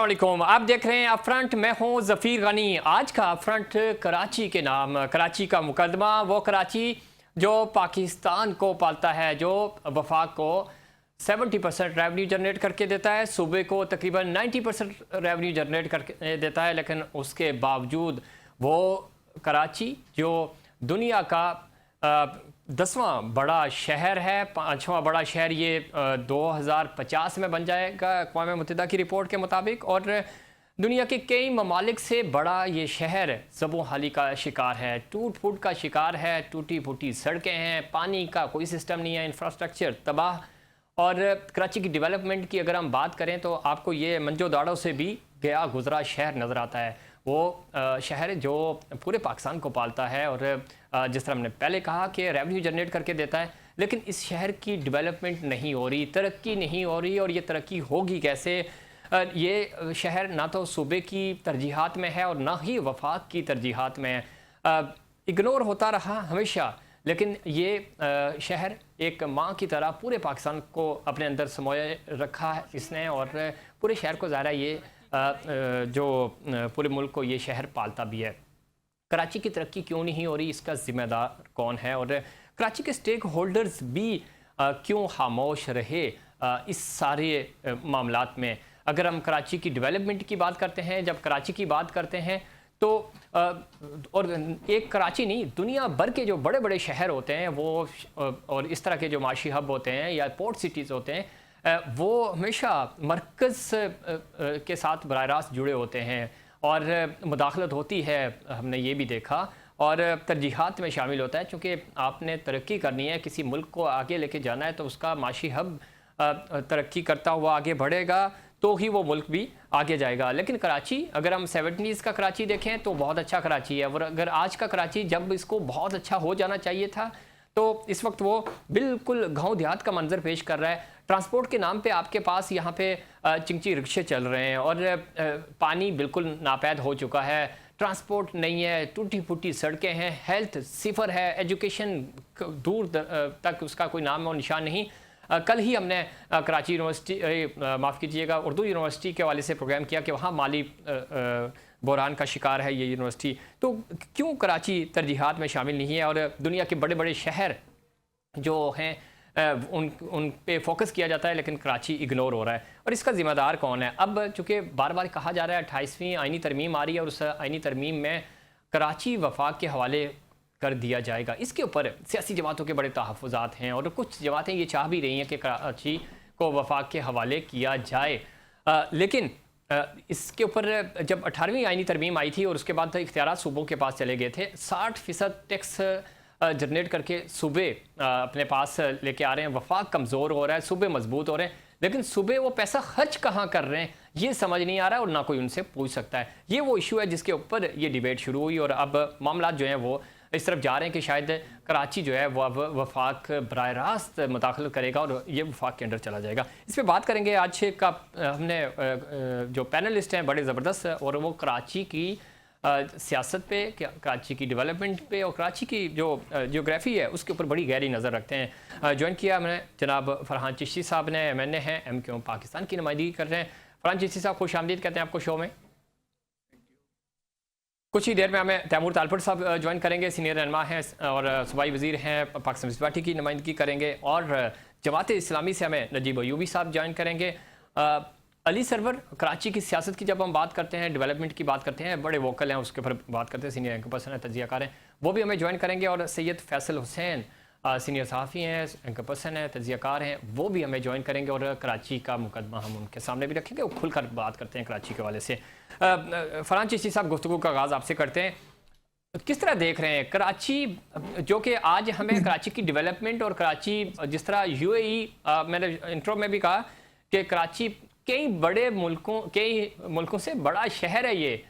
वालेकुम, आप देख रहे हैं अपफ्रंट। मैं हूं जफीर गनी। आज का अपफ्रंट कराची के नाम, कराची का मुकदमा। वो कराची जो पाकिस्तान को पालता है, जो वफाक को 70% रेवन्यू जनरेट करके देता है, सूबे को तकरीबन 90% रेवन्यू जनरेट करके देता है, लेकिन उसके बावजूद वो कराची जो दुनिया का 10वां बड़ा शहर है, 5वां बड़ा शहर ये 2050 में बन जाएगा अक़वाम मुत्तहिदा की रिपोर्ट के मुताबिक। और दुनिया के कई ममालिक से बड़ा ये शहर ज़बो हाली का शिकार है, टूट फूट का शिकार है, टूटी फूटी सड़कें हैं, पानी का कोई सिस्टम नहीं है, इंफ्रास्ट्रक्चर तबाह। और कराची की डेवलपमेंट की अगर हम बात करें तो आपको ये मंजो दाड़ों से भी गया गुजरा शहर नज़र आता है। वो शहर जो पूरे पाकिस्तान को पालता है और जिस तरह हमने पहले कहा कि रेवेन्यू जनरेट करके देता है, लेकिन इस शहर की डेवलपमेंट नहीं हो रही, तरक्की नहीं हो रही। और ये तरक्की होगी कैसे? ये शहर ना तो सूबे की तरजीहात में है और ना ही वफाक की तरजीहात में है। इग्नोर होता रहा हमेशा, लेकिन ये शहर एक माँ की तरह पूरे पाकिस्तान को अपने अंदर समोए रखा है इसने। और पूरे शहर को ज़ाहिर है ये जो पूरे मुल्क को ये शहर पालता भी है। कराची की तरक्की क्यों नहीं हो रही, इसका ज़िम्मेदार कौन है? और कराची के स्टेक होल्डर्स भी क्यों खामोश रहे इस सारे मामलात में? अगर हम कराची की डेवलपमेंट की बात करते हैं, जब कराची की बात करते हैं तो और एक कराची नहीं, दुनिया भर के जो बड़े बड़े शहर होते हैं वो और इस तरह के जो माशी हब होते हैं या पोर्ट सिटीज़ होते हैं, वो हमेशा मरकज़ के साथ बराह रास्त जुड़े होते हैं और मुदाखलत होती है, हमने ये भी देखा। और तरजीहात में शामिल होता है, चूँकि आपने तरक्की करनी है, किसी मुल्क को आगे लेके जाना है, तो उसका माशी हब तरक्की करता हुआ आगे बढ़ेगा तो ही वो मुल्क भी आगे जाएगा। लेकिन कराची, अगर हम 70s का कराची देखें तो बहुत अच्छा कराची है। और अगर आज का कराची, जब इसको बहुत अच्छा हो जाना चाहिए था, तो इस वक्त वो बिल्कुल गांव देहात का मंजर पेश कर रहा है। ट्रांसपोर्ट के नाम पे आपके पास यहाँ पे चिंची रिक्शे चल रहे हैं और पानी बिल्कुल नापैद हो चुका है, ट्रांसपोर्ट नहीं है, टूटी फूटी सड़कें हैं, हेल्थ सिफर है, एजुकेशन दूर तक उसका कोई नाम और निशान नहीं। कल ही हमने कराची यूनिवर्सिटी, माफ़ कीजिएगा, उर्दू यूनिवर्सिटी के हवाले से प्रोग्राम किया कि वहाँ माली बहरान का शिकार है ये यूनिवर्सिटी। तो क्यों कराची तरजीहात में शामिल नहीं है? और दुनिया के बड़े बड़े शहर जो हैं उन पे फोकस किया जाता है, लेकिन कराची इग्नोर हो रहा है। और इसका ज़िम्मेदार कौन है? अब चूँकि बार बार कहा जा रहा है 28वीं आइनी तरमीम आ रही है और उस आइनी तरमीम में कराची वफाक के हवाले कर दिया जाएगा। इसके ऊपर सियासी जमातों के बड़े तहफ़्फ़ुज़ात हैं और कुछ जमातें ये चाह भी रही हैं कि कराची को वफाक के हवाले किया जाए। लेकिन इसके ऊपर जब 18वीं आइनी तरमीम आई थी और उसके बाद इख्तियारात सूबों के पास चले गए थे, 60% टैक्स जनरेट करके सूबे अपने पास लेके आ रहे हैं, वफाक कमज़ोर हो रहा है, सूबे मजबूत हो रहे हैं, लेकिन सूबे वो पैसा खर्च कहाँ कर रहे हैं ये समझ नहीं आ रहा है और ना कोई उनसे पूछ सकता है। ये वो इशू है जिसके ऊपर ये डिबेट शुरू हुई और अब मामला जो हैं वो इस तरफ जा रहे हैं कि शायद कराची जो है वो अब वफाक बराह रास्त मुदाखलत करेगा और ये वफाक के अंदर चला जाएगा। इस पर बात करेंगे। आज का हमने जो पैनलिस्ट हैं बड़े ज़बरदस्त, और वो कराची की सियासत पे, कराची की डेवलपमेंट पे और कराची की जो जियोग्राफी है उसके ऊपर बड़ी गहरी नज़र रखते हैं। ज्वाइन किया हमने जनाब फरहान चिश्ती साहब ने, MNA हैं, MQ पाकिस्तान की नुमाइंदगी कर रहे हैं। फरहान चिश्ती साहब खुश आमदीद कहते हैं आपको शो में। कुछ ही देर में हमें तैमूर तालपुर साहब ज्वाइन करेंगे, सीनियर रहनुमा हैं और सूबाई वज़ीर हैं, पाकिस्तान पीपल्स पार्टी की नुमाइंदगी करेंगे। और जमात इस्लामी से हमें नजीब अयूबी साहब ज्वाइन करेंगे। अली सरवर, कराची की सियासत की जब हम बात करते हैं, डेवलपमेंट की बात करते हैं, बड़े वोकल हैं, उसके ऊपर बात करते हैं, सीनियर एंकर पर्सन हैं, तजियाकार हैं, वो भी हमें ज्वाइन करेंगे। और सैयद फैसल हुसैन सीनियर सहाफ़ी हैं, एंकर पर्सन हैं, तजियाकार हैं, वो भी हमें ज्वाइन करेंगे। और कराची का मुकदमा हम उनके सामने भी रखेंगे, वो खुलकर बात करते हैं कराची के हवाले से। फरहान चिश्ती साहब, गुफ्तगू का आगाज़ आपसे करते हैं। किस तरह देख रहे हैं कराची, जो कि आज हमें कराची की डेवलपमेंट और कराची जिस तरह UAE, मैंने इंट्रो में भी कहा कि कराची कई बड़े मुल्कों से बड़ा शहर है ये,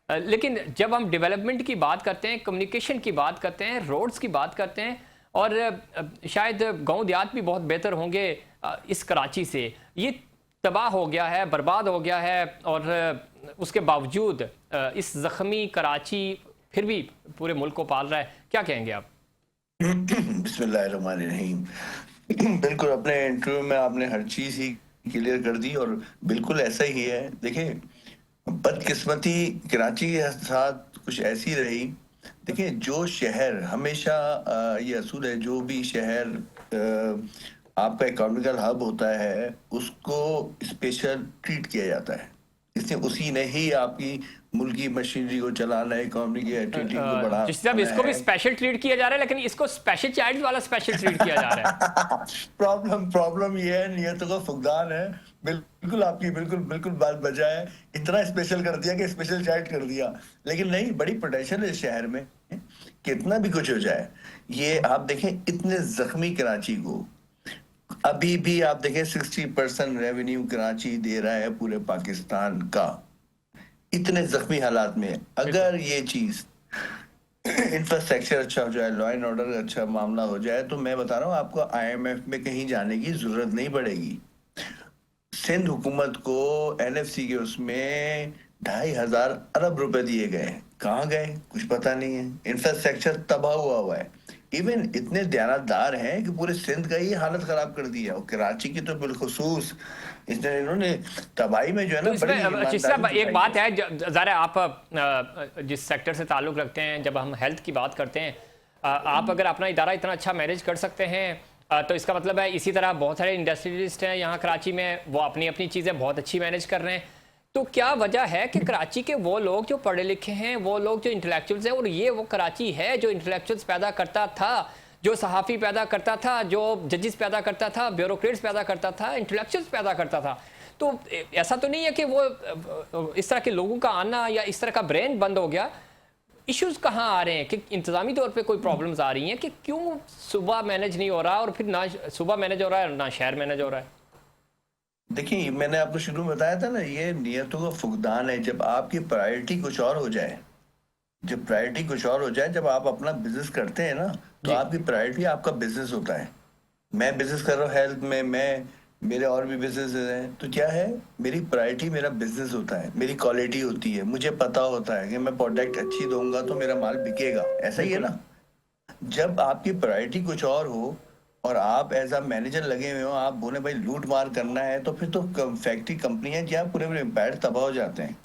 लेकिन जब हम डेवलपमेंट की बात करते हैं, कम्युनिकेशन की बात करते हैं, रोड्स की बात करते हैं, और शायद गांव देहात भी बहुत बेहतर होंगे इस कराची से, ये तबाह हो गया है, बर्बाद हो गया है। और उसके बावजूद इस ज़ख्मी कराची फिर भी पूरे मुल्क को पाल रहा है। क्या कहेंगे आप? बिस्मिल्लाहिर्रहमानिर्रहीम। बिल्कुल, अपने इंटरव्यू में आपने हर चीज़ ही क्लियर कर दी और बिल्कुल ऐसा ही है। देखिए, बदकिस्मती कराची के साथ कुछ ऐसी रही। देखिए, जो शहर हमेशा ये असूल है, जो भी शहर आपका इकोनॉमिकल हब होता है, उसको स्पेशल ट्रीट किया जाता है। इसलिए उसी ने ही आपकी मुल्क की मशीनरी को चलाना है, इकोनॉमी की एक्टिविटी को जिस तरह बढ़ाना इसको भी है। स्पेशल ट्रीट किया जा रहा है, लेकिन इसको स्पेशल चाइल्ड वाला स्पेशल ट्रीट किया जा रहा है। प्रॉब्लम ये है, नियतों का फुकदान है। बिल्कुल आपकी बिल्कुल बिल्कुल बात बजा है। इतना स्पेशल कर दिया कि स्पेशल चाइल्ड कर दिया। लेकिन नहीं, बड़ी पोटेंशियल है इस शहर में, कितना भी कुछ हो जाए। ये आप देखें, इतने जख्मी कराची को अभी भी आप देखें 60% रेवेन्यू कराची दे रहा है पूरे पाकिस्तान का। इतने जख्मी हालात में अगर ये चीज इंफ्रास्ट्रक्चर अच्छा हो जाए, लॉ एंड ऑर्डर अच्छा मामला हो जाए, तो मैं बता रहा हूँ आपको, आईएमएफ में कहीं जाने की जरूरत नहीं पड़ेगी। सिंध हुकूमत को एनएफसी के उसमें 2,500 अरब रुपए दिए गए। कहाँ गए कुछ पता नहीं है। इंफ्रास्ट्रक्चर तबाह हुआ है। इवन इतने दयानतदार हैं कि पूरे सिंध का ही हालत खराब कर दिया, और कराची की तो बिलखुसूस इन्होंने तबाही में जो है तो ना, बड़ी इसमें जिस ईमानदारी तरह एक दिखाई बात है। है, ज़रा आप जिस सेक्टर से ताल्लुक़ रखते हैं, जब हम हेल्थ की बात करते हैं, आप अगर अपना इदारा इतना अच्छा मैनेज कर सकते हैं, तो इसका मतलब है इसी तरह बहुत सारे इंडस्ट्रियलिस्ट हैं यहाँ कराची में, वो अपनी अपनी चीज़ें बहुत अच्छी मैनेज कर रहे हैं। तो क्या वजह है कि कराची के वो लोग जो पढ़े लिखे हैं, वो लोग जो इंटेलेक्चुअल्स हैं, और ये वो कराची है जो इंटेलेक्चुअल्स पैदा करता था, जो सहाफ़ी पैदा करता था, जो जजेस पैदा करता था, ब्यूरोक्रेट्स पैदा करता था, इंटेलेक्चुअल्स पैदा करता था। तो ऐसा तो नहीं है कि वो इस तरह के लोगों का आना या इस तरह का ब्रेन बंद हो गया। इश्यूज कहाँ आ रहे हैं कि इंतजामी तौर पे कोई प्रॉब्लम्स आ रही हैं कि क्यों सुबह मैनेज नहीं हो रहा, और फिर ना सुबह मैनेज हो रहा है ना शहर मैनेज हो रहा है। देखिए, मैंने आपको शुरू में बताया था ना, ये नियतों का फुकदान है। जब आपकी प्रायोरिटी कुछ और हो जाए, जब प्रायोरिटी कुछ और हो जाए, जब आप अपना बिजनेस करते हैं ना, तो जी। आपकी प्रायोरिटी आपका बिजनेस होता है। मैं बिजनेस कर रहा हूँ हेल्थ में, मेरे और भी बिजनेस हैं, तो क्या है, मेरी प्रायोरिटी मेरा बिजनेस होता है, मेरी क्वालिटी होती है। मुझे पता होता है कि मैं प्रोडक्ट अच्छी दूंगा तो मेरा माल बिकेगा। ऐसा ही है बिल्कुल। ना। जब आपकी प्रायोरिटी कुछ और हो और आप एज अ मैनेजर लगे हुए हो, आप बोले भाई लूट मार करना है, तो फिर तो फैक्ट्री कंपनियां जहाँ पूरे पूरे एम्पायर तबाह हो जाते हैं।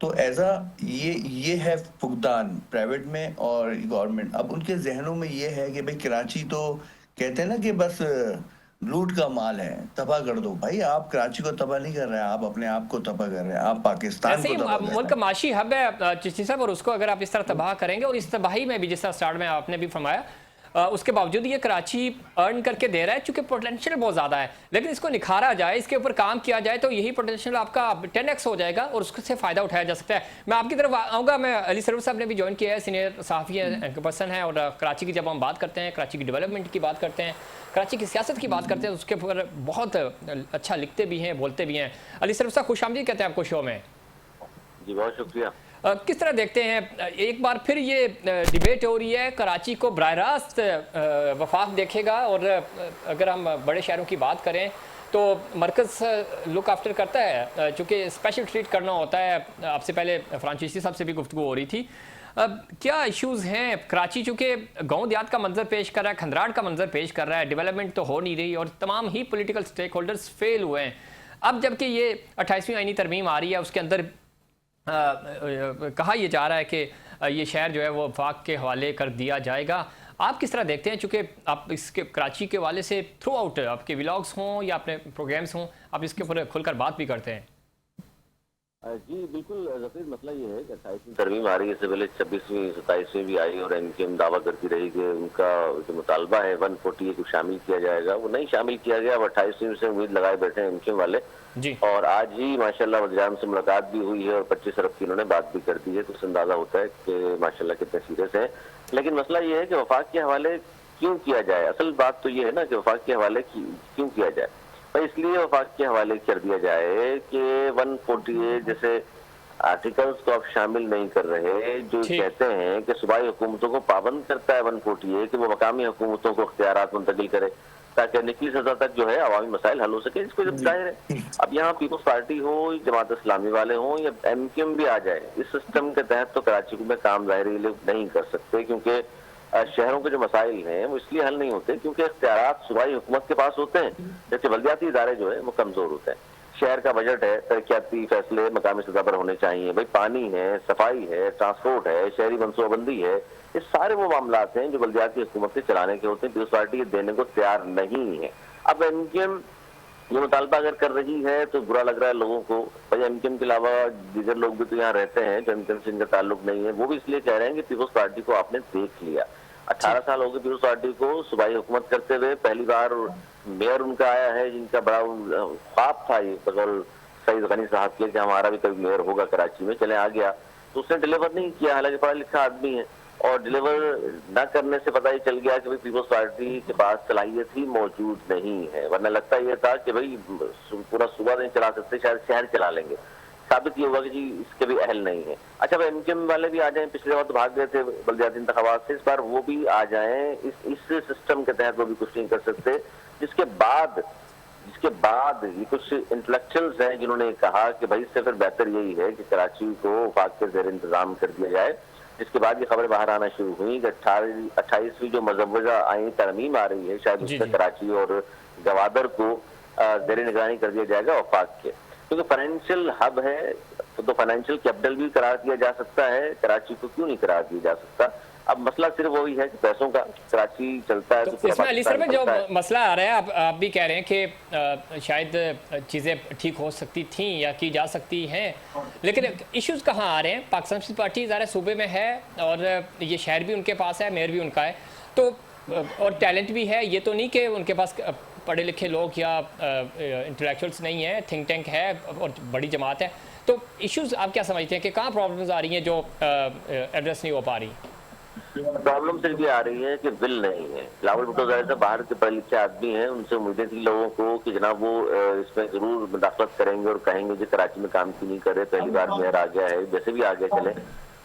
तो एज अ ये है फुकदान प्राइवेट में और गवर्नमेंट। अब उनके जहनों में ये है कि भाई कराची तो कहते हैं ना कि बस लूट का माल है, तबाह कर दो। भाई आप कराची को तबाह नहीं कर रहे हैं, आप अपने आप को तबाह कर रहे हैं, आप पाकिस्तान ऐसे को ही तबाह कर मुल्क रहे हैं। माशी हब है चिश्ती साहब, और उसको अगर आप इस तरह तबाह करेंगे, और इस तबाही में भी जिस तरह स्टार्ट में आपने भी फरमाया, उसके बावजूद ये कराची अर्न करके दे रहा है, चूंकि पोटेंशियल बहुत ज़्यादा है। लेकिन इसको निखारा जाए, इसके ऊपर काम किया जाए, तो यही पोटेंशियल आपका 10x हो जाएगा और उससे फ़ायदा उठाया जा सकता है। मैं आपकी तरफ आऊँगा। मैं अली सरवर साहब ने भी ज्वाइन किया है, सीनियर सहाफ़ी पर्सन है, और कराची की जब हम बात करते हैं, कराची की डेवलपमेंट की बात करते हैं, कराची की सियासत की बात करते हैं, तो उसके ऊपर बहुत अच्छा लिखते भी हैं, बोलते भी हैं। अली सरवर साहब, खुशामदीद कहते हैं आपको शो में। जी बहुत शुक्रिया। किस तरह देखते हैं, एक बार फिर ये डिबेट हो रही है, कराची को बराह रास्त वफाक देखेगा, और अगर हम बड़े शहरों की बात करें तो मरकज़ लुक आफ्टर करता है, चूँकि स्पेशल ट्रीट करना होता है। आपसे पहले फ्रांसीसी साहब से भी गुफ्तगू हो रही थी। अब क्या इश्यूज़ हैं? कराची चूँकि गांव देहात का मंजर पेश कर रहा है, खंदराट का मंजर पेश कर रहा है, डेवलपमेंट तो हो नहीं रही, और तमाम ही पॉलिटिकल स्टेक होल्डर्स फेल हुए हैं। अब जबकि ये 28वीं आईनी तरमीम आ रही है, उसके अंदर कहा यह जा रहा है कि ये शहर जो है वो वफाक के हवाले कर दिया जाएगा। आप किस तरह देखते हैं, चूँकि आप इसके कराची के हवाले से थ्रू आउट आपके व्लॉग्स हों या अपने प्रोग्राम्स हों, आप इसके ऊपर खुलकर बात भी करते हैं। जी बिल्कुल ज़फीर, मसला ये है कि 28वीं तरमीम आ रही है, इससे पहले 26वीं 27वीं भी आई, और एनकेएम दावा करती रही कि उनका जो मुतालबा है 148 को शामिल किया जाएगा, वो नहीं शामिल किया गया। अब 28वीं से उम्मीद लगाए बैठे हैं एनकेएम वाले जी। और आज ही माशाल्लाह वज़ीर-ए-आज़म से मुलाकात भी हुई है और 25 अरब की उन्होंने बात भी कर दी है, तो उससे अंदाजा होता है कि माशाल्लाह कितने सीरियस हैं। लेकिन मसला ये है कि वफाक के हवाले क्यों किया जाए। असल बात तो ये है ना कि वफाक के हवाले क्यों किया जाए। भाई इसलिए वफाक के हवाले कर दिया जाए कि 148 जैसे आर्टिकल्स को आप शामिल नहीं कर रहे, जो कहते हैं कि सूबाई हुकूमतों को पाबंद करता है 148 कि वो मकामी हुकूमतों को इख्तियारात मुंतकिल करे ताकि निचली सतह तक जो है अवामी मसाइल हल हो सके। इसको जब जाहिर है, अब यहाँ पीपल्स पार्टी हो, जमात इस्लामी वाले हों या एमकेएम भी आ जाए, इस सिस्टम के तहत तो कराची में काम जाहिर लोग नहीं कर सकते, क्योंकि शहरों के जो मसाइल हैं वो इसलिए हल नहीं होते क्योंकि इख्तियारात सूबाई हुकूमत के पास होते हैं, जबकि बल्दियाती इदारे जो है वो कमजोर होते हैं। शहर का बजट है, तरक्याती फैसले मकामी सतह पर होने चाहिए, भाई पानी है, सफाई है, ट्रांसपोर्ट है, शहरी मनसूबाबंदी है, ये सारे वो मामलात हैं जो बल्दियाती हुकूमत के चलाने के होते हैं। पीपल्स पार्टी ये देने को तैयार नहीं है। अब एमकेएम ये मुतालबा अगर कर रही है तो बुरा लग रहा है लोगों को। भाई एमकेएम के अलावा दीगर लोग भी तो यहाँ रहते हैं जो एमकेएम से इनका ताल्लुक नहीं है, वो भी इसलिए कह रहे हैं कि पीपल्स पार्टी को आपने देख लिया। 18 साल हो गए पीपल्स पार्टी को सूबाई हुकूमत करते हुए, पहली बार मेयर उनका आया है जिनका बड़ा ख्वाब था ये बगल सईद गनी साहब के कि हमारा भी कभी मेयर होगा कराची में, चले आ गया तो उसने डिलीवर नहीं किया, हालांकि पढ़ा लिखा आदमी है, और डिलीवर न करने से पता ही चल गया कि भाई पीपल्स पार्टी के पास सलाहियत ही मौजूद नहीं है। वरना लगता यह था कि भाई पूरा सूबा नहीं चला सकते, शायद शहर चला लेंगे। साबित ये हुआ कि जी इसके भी अहल नहीं है। अच्छा, भाई एमकेएम वाले भी आ जाएं, पिछले बार तो भाग गए थे बल्दियाती इंतखाबात से, इस बार वो भी आ जाएं, इस सिस्टम के तहत वो भी कुछ नहीं कर सकते। जिसके बाद ये कुछ इंटेलेक्चुअल्स हैं जिन्होंने कहा कि भाई इससे फिर बेहतर यही है कि कराची को वफाक के जेर इंतजाम कर दिया जाए। जिसके बाद ये खबरें बाहर आना शुरू हुई कि 28वीं जो मजवजा आईनी तरमीम आ रही है, शायद उससे कराची और गवादर को जेर निगरानी कर दिया जाएगा वफाक के, क्योंकि फाइनेंशियल हब है तो फाइनेंशियल कैपिटल भी करार दिया जा सकता है, कराची को क्यों नहीं करार दिया जा सकता। अब मसला सिर्फ वही है कि पैसों का, कराची चलता है तो इसमें अली सर में जो मसला आ रहा है, आप भी कह रहे हैं कि शायद चीज़ें ठीक हो सकती थी या की जा सकती हैं, लेकिन इश्यूज कहाँ आ रहे हैं? पाकिस्तान पीपल्स पार्टी ज़रा सूबे में है और ये शहर भी उनके पास है, मेयर भी उनका है, तो और टैलेंट भी है। ये तो नहीं कि उनके पास पढ़े लिखे लोग या इंटेलेक्चुअल्स नहीं है, थिंक टैंक है और बड़ी जमात है। तो इश्यूज आप क्या समझते हैं कि कहाँ प्रॉब्लम्स आ रही हैं जो एड्रेस नहीं हो पा रही? प्रॉब्लम सिर्फ ये आ रही है कि बिल नहीं है। बिलावल भुट्टो ज़ाहिर से बाहर के पढ़े लिखे आदमी हैं, उनसे उम्मीदें थी लोगों को कि जनाब वो इसमें जरूर मुदाखलत करेंगे और कहेंगे कि कराची में काम क्यों नहीं कर रहे, पहली बार मेयर आ गया है, जैसे भी आ गया चले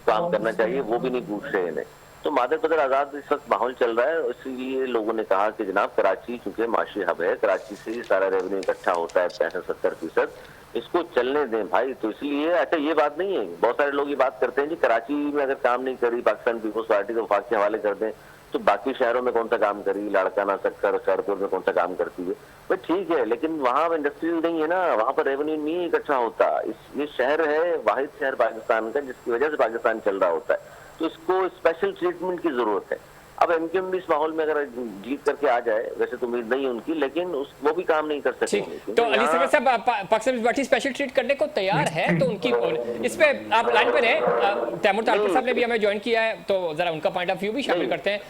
काम करना चाहिए, वो भी नहीं पूछ रहे इन्हें। तो मादर कदर आजाद इस वक्त माहौल चल रहा है, इसीलिए लोगों ने कहा कि जनाब कराची चूंकि माशी हब है, कराची से सारा रेवेन्यू इकट्ठा होता है 65-70%, इसको चलने दें भाई। तो इसलिए अच्छा ये बात नहीं है, बहुत सारे लोग ये बात करते हैं कि कराची में अगर काम नहीं करी पाकिस्तान पीपल्स पार्टी तो वफाक के हवाले कर दें, तो बाकी शहरों में कौन सा काम करी, लाड़काना, सक्कर, शाहपुर में कौन सा काम करती है। भाई ठीक है, लेकिन वहाँ इंडस्ट्रियल नहीं है ना, वहाँ पर रेवेन्यू नहीं इकट्ठा होता। ये शहर है वाहिद शहर पाकिस्तान का जिसकी वजह से पाकिस्तान चल रहा होता है, तो इसको स्पेशल ट्रीटमेंट की जरूरत है। अब एमकेएम भी इस माहौल में अगर जीत करके आ जाए, वैसे तो उम्मीद नहीं उनकी, लेकिन वो भी काम नहीं कर सकेंगे। तो अली सर साहब Pakistan Peoples Party special treat करने को तैयार है, तो उनकी इस पे आप लाइन पर हैं। तैमूर तालपुर साहब ने भी हमें ज्वाइन किया है, तो जरा उनका पॉइंट ऑफ व्यू भी शामिल करते हैं।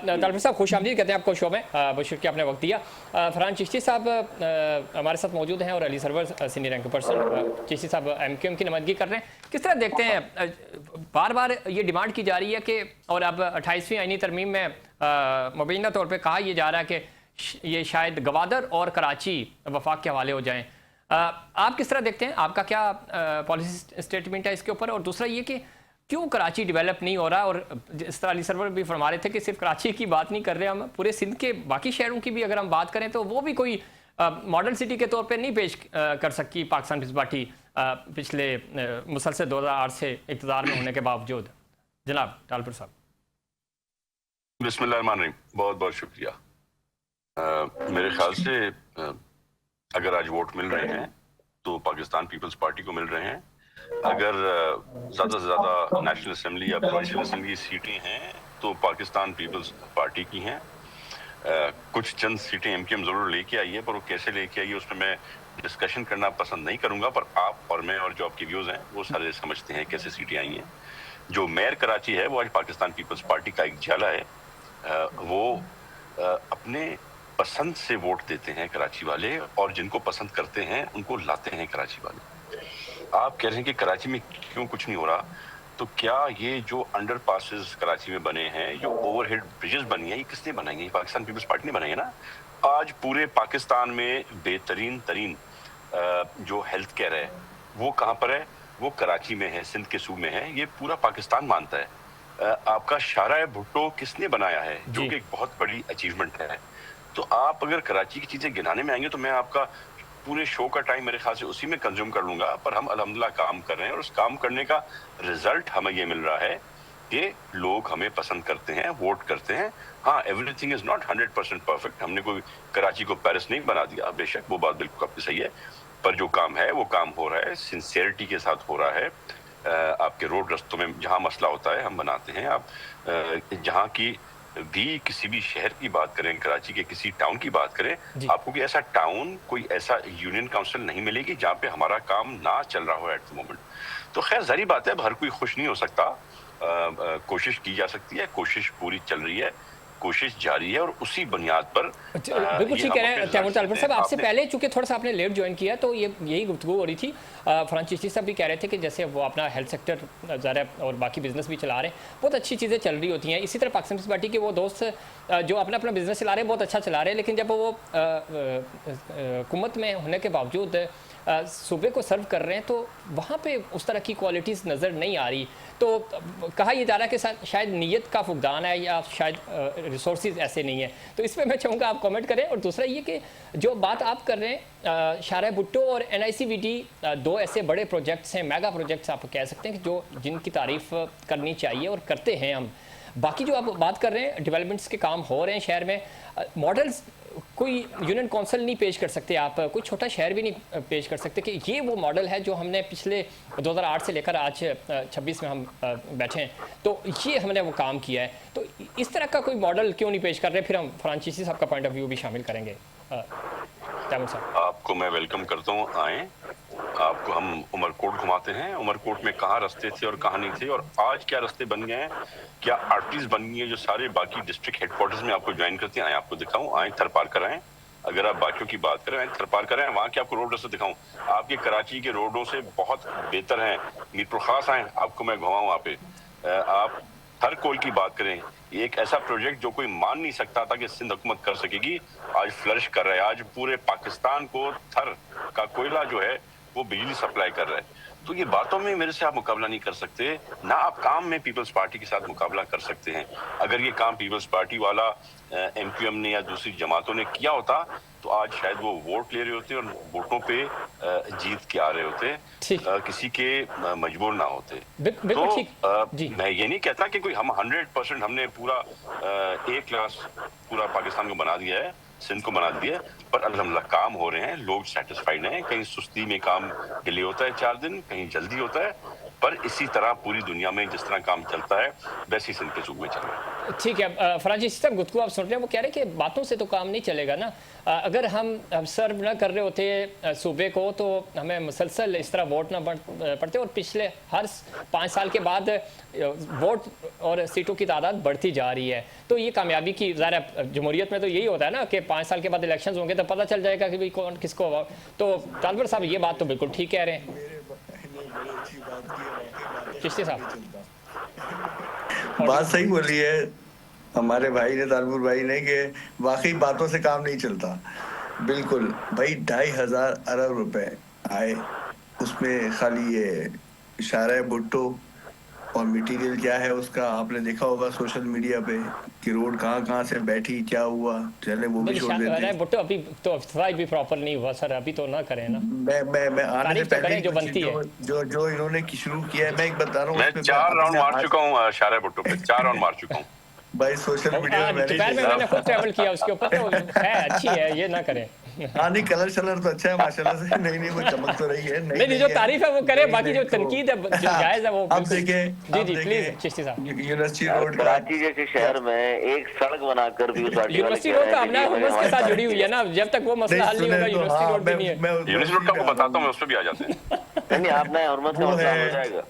तालपुर साहब खुश आमदीद कहते हैं आपको शो में, बशर के आपने वक्त दिया। फरहान चिश्ती साहब हमारे साथ मौजूद हैं और Ali Sarwar senior rank person Chishti साहब एमकेएम की नुमाइंदगी कर रहे हैं। किस तरह देखते हैं, बार बार ये डिमांड की जा रही है कि, और अब 28वीं आईनी तरमीम में मुबैना तौर पे कहा यह जा रहा है कि ये शायद गवादर और कराची वफाक के हवाले हो जाएं। आप किस तरह देखते हैं, आपका क्या पॉलिसी स्टेटमेंट है इसके ऊपर? और दूसरा ये कि क्यों कराची डेवलप नहीं हो रहा, और जिस तरह अली सरवर भी फरमा रहे थे कि सिर्फ कराची की बात नहीं कर रहे हम, पूरे सिंध के बाकी शहरों की भी अगर हम बात करें तो वो भी कोई मॉडल सिटी के तौर पे नहीं पेश कर सकी पाकिस्तान पीपल्स पार्टी पिछले मुसलसल 2008 से इक़्तिदार में होने के बावजूद। जनाब तालपुर साहब। बिस्मिल्लाहिर्रहमानिर्रहीम, बहुत बहुत शुक्रिया। मेरे ख्याल से अगर आज वोट मिल रहे हैं तो पाकिस्तान पीपल्स पार्टी को मिल रहे हैं। अगर ज़्यादा से ज़्यादा नेशनल असेंबली या प्रोविंशियल असेंबली की सीटें हैं तो पाकिस्तान पीपल्स पार्टी की हैं। कुछ चंद सीटें एमकेएम ज़रूर लेके आई है, पर वो कैसे लेके आई है उसमें मैं डिस्कशन करना पसंद नहीं करूँगा, पर आप और मैं और जो आपके व्यूज़ हैं वो सारे समझते हैं कैसे सीटें आई हैं। जो मेयर कराची है वो आज पाकिस्तान पीपल्स पार्टी का एक जाला है। वो अपने पसंद से वोट देते हैं कराची वाले, और जिनको पसंद करते हैं उनको लाते हैं कराची वाले। आप कह रहे हैं कि कराची में क्यों कुछ नहीं हो रहा, तो क्या ये जो अंडर पासेस कराची में बने हैं, जो ओवरहेड ब्रिजेस बनी है, ये किसने बनाई है? पाकिस्तान पीपल्स पार्टी ने बनाई है ना। आज पूरे पाकिस्तान में बेहतरीन तरीन जो हेल्थ केयर है वो कहाँ पर है? वो कराची में है, सिंध के सूबे में है, ये पूरा पाकिस्तान मानता है। आपका शाहराह भुट्टो किसने बनाया है, जो कि एक बहुत बड़ी अचीवमेंट है। तो आप अगर कराची की चीजें गिनाने में आएंगे तो मैं आपका पूरे शो का टाइम मेरे ख्याल से उसी में कंज्यूम कर लूंगा, पर हम अल्हम्दुलिल्लाह काम कर रहे हैं और उस काम करने का रिजल्ट हमें ये मिल रहा है कि लोग हमें पसंद करते हैं, वोट करते हैं। हाँ, एवरीथिंग इज नॉट 100% परफेक्ट। हमने कोई कराची को पेरिस नहीं बना दिया, बेशक वो बात बिल्कुल आपकी सही है, पर जो काम है वो काम हो रहा है, सिंसियरिटी के साथ हो रहा है। आपके रोड रस्तों में जहाँ मसला होता है हम बनाते हैं। आप जहाँ की भी किसी भी शहर की बात करें, कराची के किसी टाउन की बात करें, आपको कोई ऐसा टाउन, कोई ऐसा यूनियन काउंसिल नहीं मिलेगी जहाँ पे हमारा काम ना चल रहा हो एट द मोमेंट। तो खैर जाहिर बात है, अब हर कोई खुश नहीं हो सकता। कोशिश की जा सकती है, कोशिश पूरी चल रही है, कोशिश जारी है, और उसी बुनियाद पर बिल्कुल ठीक कह रहे हैं तैमूर तालपुर साहब। आपसे पहले चूंकि थोड़ा सा आपने लेट ज्वाइन किया तो यही गुफ्तगू हो रही थी। फरहान चिश्ती साहब भी कह रहे थे कि जैसे वो अपना हेल्थ सेक्टर ज़रा और बाकी बिजनेस भी चला रहे हैं, बहुत अच्छी चीज़ें चल रही होती हैं। इसी तरह पाकिस्तान पीपल्स पार्टी के वो दोस्त जो अपना अपना बिजनेस चला रहे हैं, बहुत अच्छा चला रहे हैं, लेकिन जब वो हुकूमत में होने के बावजूद सूबे को सर्व कर रहे हैं तो वहाँ पे उस तरह की क्वालिटीज़ नज़र नहीं आ रही। तो कहा यह जा रहा है कि शायद नीयत का फुकदान है या शायद रिसोर्सेज ऐसे नहीं है। तो इस पर मैं चाहूँगा आप कमेंट करें। और दूसरा ये कि जो बात आप कर रहे हैं, शाहराह भुट्टो और NICVT दो ऐसे बड़े प्रोजेक्ट्स हैं, मेगा प्रोजेक्ट्स आप कह सकते हैं, कि जिनकी तारीफ़ करनी चाहिए और करते हैं हम। बाकी जो आप बात कर रहे हैं, डेवलपमेंट्स के काम हो रहे हैं शहर में, मॉडल्स कोई यूनियन काउंसिल नहीं पेश कर सकते, आप कोई छोटा शहर भी नहीं पेश कर सकते कि ये वो मॉडल है जो हमने पिछले 2008 से लेकर आज 26 में हम बैठे हैं, तो ये हमने वो काम किया है। तो इस तरह का कोई मॉडल क्यों नहीं पेश कर रहे? फिर हम फरहान चिश्ती साहब का पॉइंट ऑफ व्यू भी शामिल करेंगे। तैमूर साहब, आपको मैं वेलकम करता हूँ, आएँ। आपको हम उमरकोट घुमाते हैं, उमरकोट में कहाँ रास्ते थे और कहाँ नहीं थे, और आज क्या रास्ते बन गए हैं, क्या आर्टरीज बन गई है जो सारे बाकी डिस्ट्रिक्ट हेडक्वार्टर्स में आपको ज्वाइन करते हैं। आए आपको दिखाऊं, आए थरपारकर आए। अगर आप बाकियों की बात करें, थरपारकर आए, वहाँ के आपको रोड रास्ते दिखाऊं। आपके कराची के रोडों से बहुत बेहतर हैं। मीरपुर खास आए, आपको मैं घुमाऊं वहाँ पे। आप हर कोई की बात करें, एक ऐसा प्रोजेक्ट जो कोई मान नहीं सकता था कि सिंध हुकूमत कर सकेगी, आज फ्लरिश कर रहा है। आज पूरे पाकिस्तान को थर का कोयला जो है वो बिजली सप्लाई कर रहा है। तो ये बातों में मेरे से आप मुकाबला नहीं कर सकते, ना आप काम में पीपल्स पार्टी के साथ मुकाबला कर सकते हैं। अगर ये काम पीपल्स पार्टी वाला MQM ने या दूसरी जमातों ने किया होता तो आज शायद वो वोट ले रहे होते और वोटों पे जीत के आ रहे होते, किसी के मजबूर ना होते। तो मैं ये नहीं कहता कि कोई हम 100% हमने पूरा A क्लास पूरा पाकिस्तान को बना दिया है, सिंध को बना दिया, पर अल्हम्दुलिल्लाह काम हो रहे हैं, लोग सेटिस्फाइड हैं। कहीं सुस्ती में काम डिले होता है 4 दिन, कहीं जल्दी होता है, पर इसी तरह पूरी दुनिया में जिस तरह काम चलता है वैसे ही सिंध के सूबे में चल रहा है। ठीक है फरहान चिश्ती साहब, गुफ्तगू आप सुन रहे हैं, वो कह रहे हैं कि बातों से तो काम नहीं चलेगा ना। अगर हम सर्व ना कर रहे होते सूबे को तो हमें मुसलसल इस तरह वोट ना पड़ते, और पिछले हर 5 साल के बाद वोट और सीटों की तादाद बढ़ती जा रही है। तो ये कामयाबी की ज़ाहिर जमहूरियत में तो यही होता है ना कि 5 साल के बाद इलेक्शन होंगे तो पता चल जाएगा कि भाई कौन किसको। तो तालपुर साहब ये बात तो बिल्कुल ठीक कह रहे हैं चिश्ती साहब, बात सही बोली है हमारे भाई ने, तालपुर भाई ने, कि वाकई बातों से काम नहीं चलता। बिल्कुल भाई, 2,500 अरब रुपए आए, उसमें खाली ये शाहराह भुट्टो और मटेरियल क्या है उसका आपने देखा होगा सोशल मीडिया पे कि रोड कहाँ से बैठी, क्या हुआ, चले वो भी छोड़ देते हैं। भुट्टो अभी तो अफसराई भी प्रॉपर नहीं हुआ सर, अभी तो ना करें ना। मैं आने से पहले जो बनती है, जो इन्होंने शुरू किया है, मैं एक बता रहा हूँ, मैं 4 राउंड मार चुका हूँ शाहराह भुट्टो पे, 4 राउंड मार चुका हूँ भाई। सोशल मीडिया में मैंने खुद ट्रैवल किया उसके ऊपर, तो है अच्छी है, ये ना करें। हाँ नहीं, कलर शलर तो अच्छा है माशाल्लाह से, नहीं वो चमक तो रही है। नहीं जो तारीफ है वो करे, बाकी जो तनकीद है जो जायज है वो आप देखें। जी प्लीज चिश्ती साहब। यूनिवर्सिटी रोड, कराची जैसे शहर में एक सड़क बनाकर भी यूनिवर्सिटी रोड तो अपना हुकूमत के साथ जुड़ी हुई है ना, जब तक वो मसला हल नहीं होगा यूनिवर्सिटी रोड भी नहीं है। यूनिवर्सिटी रोड का आपको बताता हूँ, मैं उस पर भी आ जाते हैं। नहीं आपने हुर्मत का मसला हो जाएगा।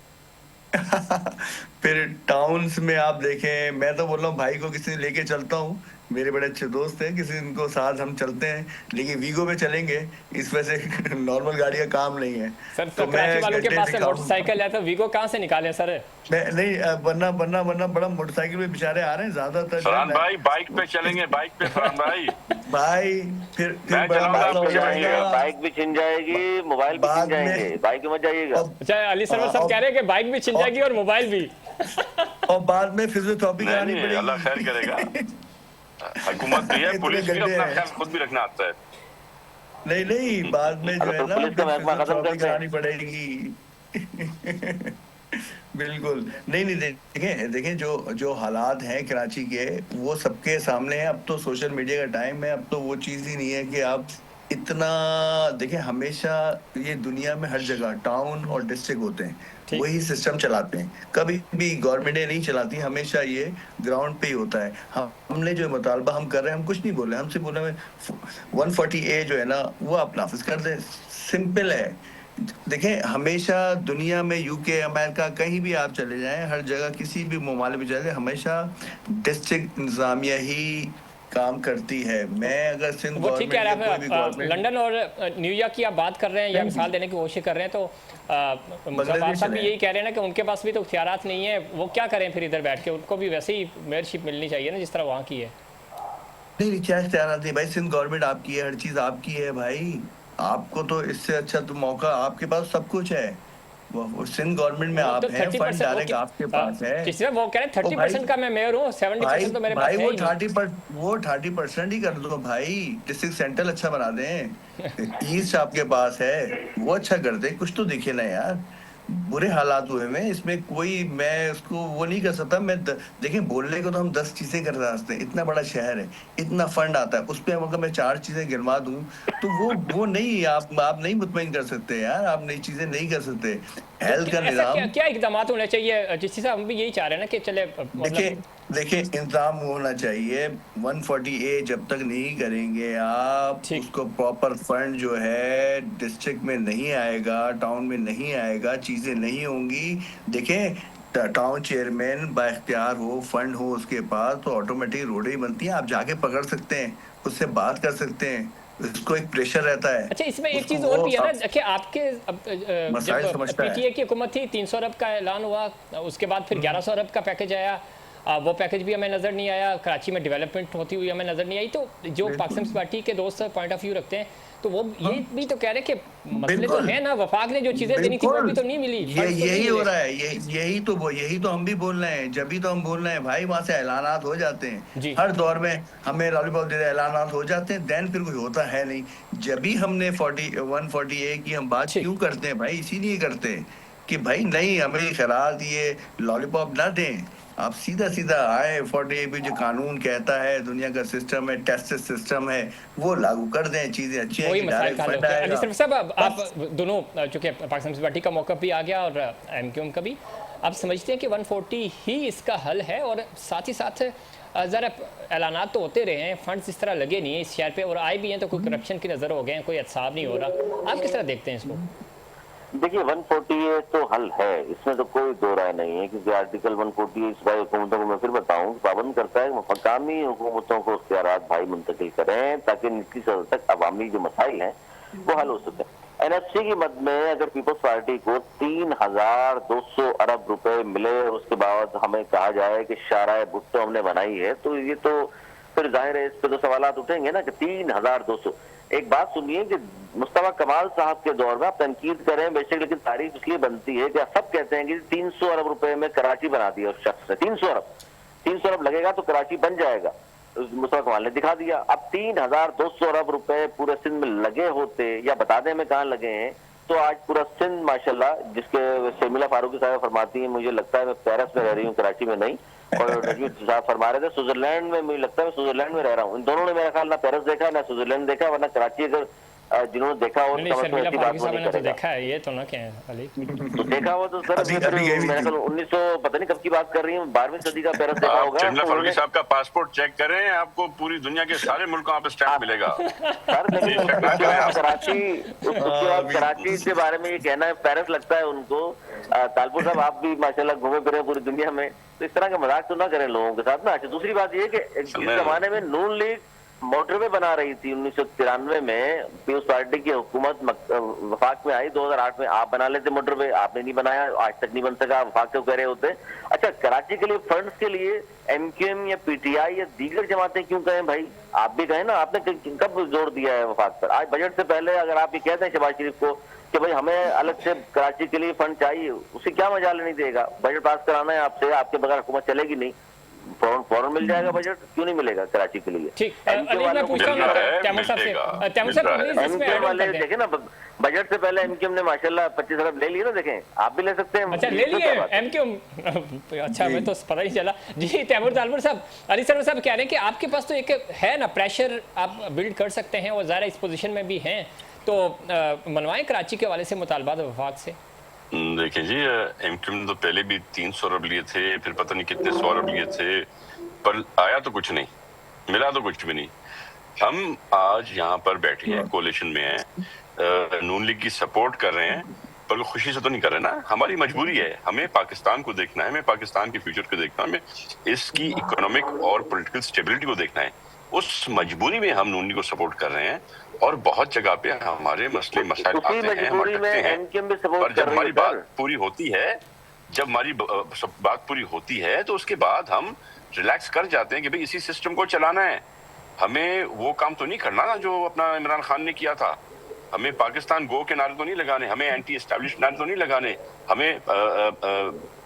फिर टाउन्स में आप देखें, मैं तो बोल रहा हूँ भाई को किसी लेके चलता हूँ, मेरे बड़े अच्छे दोस्त हैं, किसी इनको साथ हम चलते हैं, लेकिन वीगो में चलेंगे, इस वजह से नॉर्मल गाड़ी का काम नहीं है। सर तो कराची वालों के पास मोटरसाइकिल है तो वीगो कहाँ से निकालें सर? नहीं वरना बड़ा मोटरसाइकिल में बेचारे आ रहे हैं ज्यादातर। फरहान भाई बाइक पे चलेंगे, बाइक पे फरहान भाई फिर बाइक भी छिन जाएगी, मोबाइल भी छिन जाएंगे, बाइक में मत जाइएगा। अच्छा अली सरवर साहब कह रहे हैं कि बाइक भी छिन जाएगी और मोबाइल भी, और बाद में फिजियोथेरेपी करानी पड़ेगी। अल्लाह खैर करेगा, हुकूमत भी है, पुलिस भी अपना ख्याल खुद भी रखना आता है। नहीं बाद में जो है ना फिजियोथेरेपी करानी पड़ेगी। बिल्कुल नहीं देखें जो हालात हैं कराची के वो सबके सामने है। अब तो सोशल मीडिया का टाइम है, अब तो वो चीज़ ही नहीं है कि आप इतना देखिए, हमेशा ये दुनिया में हर जगह टाउन और डिस्ट्रिक्ट होते हैं, ठीक। वही सिस्टम चलाते हैं, कभी भी गवर्नमेंटें नहीं चलाती, हमेशा ये ग्राउंड पे ही होता है। हमने जो मुतालबा हम कर रहे हैं, हम कुछ नहीं बोल रहे, हमसे बोल रहे हैं 140A जो है ना वो आप नाफिज कर दें, सिंपल है। देखें, हमेशा दुनिया में यूके, अमेरिका, कहीं भी आप चले जाएं, हर जगह किसी भी ममालिक में चले जाएं, हमेशा डिस्ट्रिक्ट इंतजामिया ही काम करती है। मैं अगर सिंध वो ठीक कह गवर्नमेंट रहे या हैं कोई भी आप, गवर्नमेंट, लंदन और न्यूयॉर्क की आप बात कर रहे हैं या मिसाल देने की कोशिश कर रहे हैं, तो मुज़फ़्फ़र साहब भी यही कह रहे हैं ना कि उनके पास भी तो इख्तियारात नहीं है, वो क्या करें फिर इधर बैठ के? उनको भी वैसे ही मेयरशिप मिलनी चाहिए ना जिस तरह वहाँ की है। नहीं क्या इख्तियार नहीं भाई, सिंध गवर्नमेंट आपकी है, हर चीज आपकी है भाई। आपको तो इससे अच्छा तो मौका, आपके पास सब कुछ है। वो सिंध गवर्नमेंट में वो आप तो हैं, फंड 30% डायरेक्ट आपके पास है। जिस तरह वो कह रहे हैं ओ भाई, 30% का मैं मेयर हूँ, 70% तो मेरे पास भाई है ही नहीं। वो 30% ही कर दो भाई, डिस्ट्रिक्ट सेंटर अच्छा बना दें। ईस्ट आपके पास है, वो अच्छा कर दे, कुछ तो दिखे ना यार। बुरे हालात हुए में इसमें कोई, मैं उसको वो नहीं कर सकता। देखिए, बोलने को तो हम 10 चीजें कर सकते हैं, इतना बड़ा शहर है, इतना फंड आता है, उस पर अगर मैं 4 चीजें गिनवा दूं तो वो नहीं, आप नहीं मुतमईन कर सकते यार, आप नई चीजें नहीं कर सकते। तो हेल्थ का ऐसा क्या निज़ाम, क्या इकदाम होने चाहिए जिस हिसाब हम भी यही चाह रहे हैं ना कि चले देखिए मतलब देखिए इंतजाम होना चाहिए। 140A जब तक नहीं करेंगे आप, ठीक। उसको प्रॉपर फंड जो है डिस्ट्रिक्ट में नहीं आएगा, टाउन में नहीं आएगा, चीजें नहीं होंगी। देखें, टाउन चेयरमैन बाइख्तियार हो, फंड हो उसके पास, तो ऑटोमेटिक रोडें ही बनती हैं, आप जाके पकड़ सकते हैं, उससे बात कर सकते हैं, उसको एक प्रेशर रहता है, अच्छा, इसमें एक उसको चीज़ और वो भी है ना, देखिए आपके मसाइल जब समझता है। पीटीए की हुकूमत थी 300 अरब का ऐलान हुआ, उसके बाद फिर 1100 अरब का पैकेज आया, वो पैकेज भी हमें नज़र नहीं आया, कराची में डेवलपमेंट होती हुई हमें नज़र नहीं आई। तो जो पाकिस्तान पार्टी के दोस्त पॉइंट ऑफ व्यू रखते हैं, तो वो ये भी तो कह रहे हैं कि मसले तो बिल्कुल हैं ना, वफाक ने जो चीज़ें देनी थी वो भी तो नहीं मिली, फंड्स तो नहीं यही हो मिले। रहा है, यही तो हम भी बोल रहे हैं, जब भी तो हम बोल रहे हैं भाई, वहां से ऐलानात हो जाते हैं जी। हर दौर में, हमें लॉलीपॉप दे ऐलानात हो जाते हैं, देन फिर कुछ होता है नहीं। जब भी हमने 140A की हम बात ठीक। क्यों करते हैं भाई, इसीलिए करते हैं कि भाई नहीं, हमें खैरात ये लॉलीपॉप ना दें, आप सीधा सीधा आए, 40A भी जो कानून कहता है, दुनिया का सिस्टम है, टेस्ट सिस्टम है, वो लागू कर दें, चीजें अच्छी हैं वही कि मसाइल डायरेक्ट का हल फंड होता है। अली आएगा। सरफ साहब, आप बस दोनों चूंकि पाकिस्तान पीपल्स पार्टी का मौक़िफ़ भी आ गया और एमक्यूएम का भी, आप समझते हैं कि 140 ही इसका हल है? और साथ ही साथ ज़रा ऐलानात तो होते रहे हैं, फंड्स इस तरह लगे नहीं हैं इस शहर पे, और आए भी हैं तो कोई करप्शन की नज़र हो गए हैं, कोई एहतसाब नहीं हो रहा। आप किस तरह देखते हैं इसको? देखिए 140A तो हल है, इसमें तो कोई दो राय नहीं है, क्योंकि आर्टिकल 140 इस बार हुकूमतों को मैं फिर बताऊं पाबंद करता है कि मकामी हुकूमतों को इख्तियारात भाई मुंतकिल करें ताकि निचली सतह तक अवामी जो मसाइल हैं वो हल हो सके। एनएफसी की मद में अगर पीपल्स पार्टी को 3200 अरब रुपए मिले और उसके बाद हमें कहा जाए कि शाराए भुट्टो हमने बनाई है, तो ये तो फिर जाहिर है इस पे तो सवालात उठेंगे ना कि 3200। एक बात सुनिए कि मुस्तफा कमाल साहब के दौर में आप तनकीद करें बेशक, लेकिन तारीफ इसलिए बनती है कि सब कहते हैं कि 300 अरब रुपए में कराची बना दिया उस शख्स ने। 300 अरब लगेगा तो कराची बन जाएगा, मुस्तफा कमाल ने दिखा दिया। अब 3200 अरब रुपए पूरे सिंध में लगे होते, या बता दें में कहाँ लगे हैं, तो आज पूरा सिंध माशाल्लाह, जिसके शर्मिला फारूकी साहब फरमाती है, मुझे लगता है मैं पेरिस में रह रही हूँ, कराची में नहीं, और नजमीत साहब फरमा रहे थे स्विट्जरलैंड में, मुझे लगता है मैं स्विट्जरलैंड में रह रहा हूँ। इन दोनों ने मेरा ख्याल ना पेरिस देखा ना स्विट्जरलैंड देखा, वरना कराची अगर जिन्होंने देखा हो नहीं, शर्मिला फारूकी साहब ने तो देखा है, ये तो ना क्या है अली? तो देखा हो तो सर मेरे ख्याल 1900 पता नहीं कब की बात कर रही हूँ, 12वीं सदी का पेरिस देखा होगा। शर्मिला फारूकी साहब का पासपोर्ट चेक करें, आपको पूरी दुनिया के सारे मुल्कों पे स्टैंप मिलेगा। सर उसके बाद कराची के बारे में ये कहना है पेरिस लगता है उनको। तालपुर साहब आप भी माशाल्लाह घूमे फिरे पूरी दुनिया में, तो इस तरह का मजाक तो ना करें लोगों के साथ ना। अच्छा, दूसरी बात ये कि इस जमाने में नून लीग मोटरवे बना रही थी 1993 में, पीपल्स पार्टी की हुकूमत वफाक में आई 2008 में, आप बना लेते मोटरवे, आपने नहीं बनाया, आज तक नहीं बन सका, वफाक क्यों कह रहे होते। अच्छा, कराची के लिए फंड्स के लिए एमक्यूएम या पीटीआई या दीगर जमातें क्यों कहें भाई? आप भी कहें ना, आपने कब जोर दिया है वफाक पर? आज बजट से पहले अगर आप ये कहते हैं शहबाज शरीफ को कि भाई हमें अलग से कराची के लिए फंड चाहिए, उसे क्या मजाल नहीं देगा? बजट पास कराना है आपसे, आपके बगैर हुकूमत चलेगी नहीं। फौरन मिल जाएगा बजट, क्यों नहीं मिलेगा कराची के लिए? ठीक, MK अली मैं वालों को पूछता हूँ मिल रहा है, तैमूर साहब मिलेगा, से, तैमूर साहब मिल रहा है। प्लीज इसमें MK ऐड ऑन वाले कर दें। देखें ना, बजट से पहले MKM ने माशाल्लाह 25 अरब ले लिए ना, देखें आप भी ले सकते हैं। अच्छा ले लिए MKM, अच्छा मैं तो पता ही चला जी। तैमूर तालपुर साहब, अली सरवर साहब कह रहे हैं कि आपके पास तो एक है ना प्रेशर, आप बिल्ड कर सकते हैं और ज़्यादा इस पोजीशन में भी हैं, तो मनवाएं कराची के वाले से मुतालबात वफाक से। देखिए जी, MKM ने तो पहले भी 300 अरब लिए थे, फिर पता नहीं कितने 100 अरब लिए थे, पर आया तो कुछ नहीं, मिला तो कुछ भी नहीं। हम आज यहाँ पर बैठे हैं, कोalition में हैं, नून लीग की सपोर्ट कर रहे हैं, पर वो खुशी से तो नहीं कर रहे ना, हमारी मजबूरी है, हमें पाकिस्तान को देखना है, हमें पाकिस्तान के फ्यूचर को देखना है, हमें इसकी इकोनॉमिक और पॉलिटिकल स्टेबिलिटी को देखना है। उस मजबूरी में हम नून लीग को सपोर्ट कर रहे हैं, और बहुत जगह पे हमारे मसले मसाइल आते हैं, हम अटकते हैं, पर जब हमारी बात पूरी होती है, जब हमारी बात पूरी होती है तो उसके बाद हम रिलैक्स कर जाते हैं कि भाई इसी सिस्टम को चलाना है, हमें वो काम तो नहीं करना ना जो अपना इमरान खान ने किया था, हमें पाकिस्तान गो के नारे तो नहीं लगाने, हमें एंटी एस्टैब्लिश नारे तो नहीं लगाने, हमें